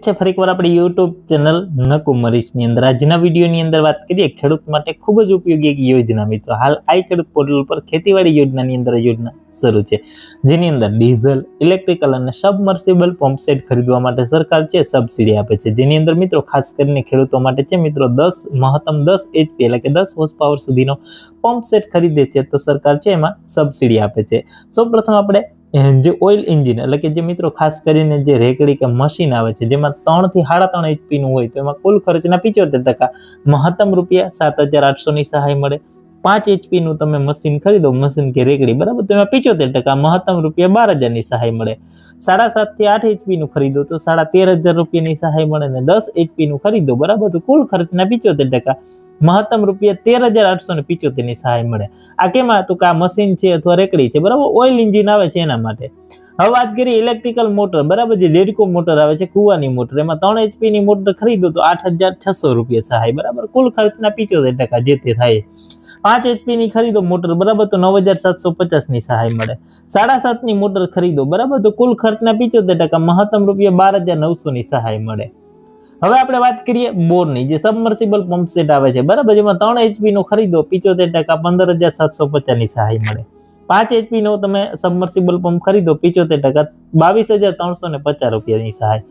ફરીકવાર આપણી YouTube channel નકુમરીશની અંદર આજના વિડીયોની અંદર વાત કરીએ ખેડૂત માટે ખૂબ જ ઉપયોગી એક યોજના મિત્રો. હાલ આઈ ખેડૂત પોર્ટલ પર ખેતીવાડી યોજનાની અંદર યોજના શરૂ છે, જેની અંદર ડીઝલ, ઇલેક્ટ્રિકલ અને સબમર્સિબલ પંપ સેટ ખરીદવા માટે સરકાર છે સબસિડી આપે છે. જેની અંદર મિત્રો ખાસ કરીને ખેડૂતો માટે છે મિત્રો મહત્તમ 10 HP એટલે કે 10 હોર્સ પાવર સુધીનો પંપ સેટ ખરીદે છે તો સરકાર છે એમાં સબસિડી આપે છે. સૌપ્રથમ આપણે જે ઓઇલ એન્જિન એટલે કે જે મિત્રો ખાસ કરીને જે રેકડી કે મશીન આવે છે જેમાં 3 થી 3.5 HP નું હોય તો એમાં કુલ ખર્ચના 75% મહત્તમ રૂપિયા 7,800 ની સહાય મળે. 5 HP નું તમે મશીન ખરીદો, મશીન કે રેકડી બરાબર, તો એમાં 75% મહત્તમ રૂપિયા 12,000 ની સહાય મળે. 7.5 થી 8 HP નું ખરીદો તો 13,500 રૂપિયાની સહાય મળે ને 10 HP નું ખરીદો બરાબર તો કુલ ખર્ચના 75% મહત્તમ રૂપિયા 13,875 ની સહાય મળે. આ કેમાં તો આ મશીન છે અથવા રેકડી છે બરાબર, ઓઇલ એન્જિન આવે છે એના માટે. હવે વાત કરીએ ઇલેક્ટ્રિકલ મોટર બરાબર, જે ડેડકો મોટર આવે છે કુવાની મોટર, એમાં 3 HP ની મોટર ખરીદો તો 8,600 રૂપિયા સહાય બરાબર, કુલ ખર્ચના 75% જે તે થાય. 5 HP ની ખરીદો મોટર બરાબર તો 9,750 ની સહાય મળે. 7.5 ની મોટર ખરીદો બરાબર તો કુલ ખર્ચના 75% મહત્તમ રૂપિયા 12,900 ની સહાય મળે. હવે આપણે વાત કરીએ બોરની, જે સબમર્સિબલ પંપ સેટ આવે છે બરાબર, જેમાં 3 HP નો ખરીદો 75% 15,750 ની સહાય મળે. 5 HP નો તમે સબમર્સિબલ પંપ ખરીદો 75% 22,350 રૂપિયાની સહાય.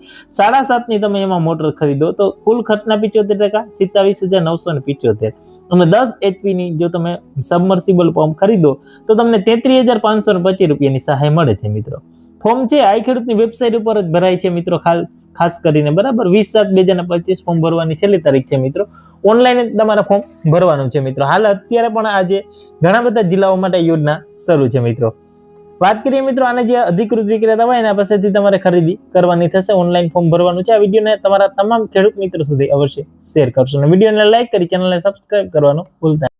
7.5 ની તમે એમાં મોટર ખરીદો તો કુલ ખર્ચના 75% 27,975. તમે 10 HP ની જો તમે સબમર્સિબલ પંપ ખરીદો તો તમને 33,525 રૂપિયાની સહાય મળે છે મિત્રો. ફોર્મ છે આઈ ખેડૂતની વેબસાઇટ ઉપર જ ભરાય છે મિત્રો, ખાસ કરીને બરાબર 20/7/2025 ફોર્મ ભરવાની છેલ્લી તારીખ છે મિત્રો. ઓનલાઈન તમારે ફોર્મ ભરવાનું છે મિત્રો. હાલ અત્યારે પણ આજે ઘણા બધા જિલ્લાઓ માટે યોજના શરૂ છે મિત્રો. વાત કરીએ મિત્રો આને જે અધિકૃત વિક્રેતા હોય એના પાસેથી તમારે ખરીદી કરવાની થશે. ઓનલાઈન ફોર્મ ભરવાનું છે. આ વિડીયોને તમારા તમામ ખેડૂત મિત્રો સુધી અવશ્ય શેર કરશો અને વિડીયોને લાઈક કરી ચેનલને સબસ્ક્રાઇબ કરવાનું ભૂલતા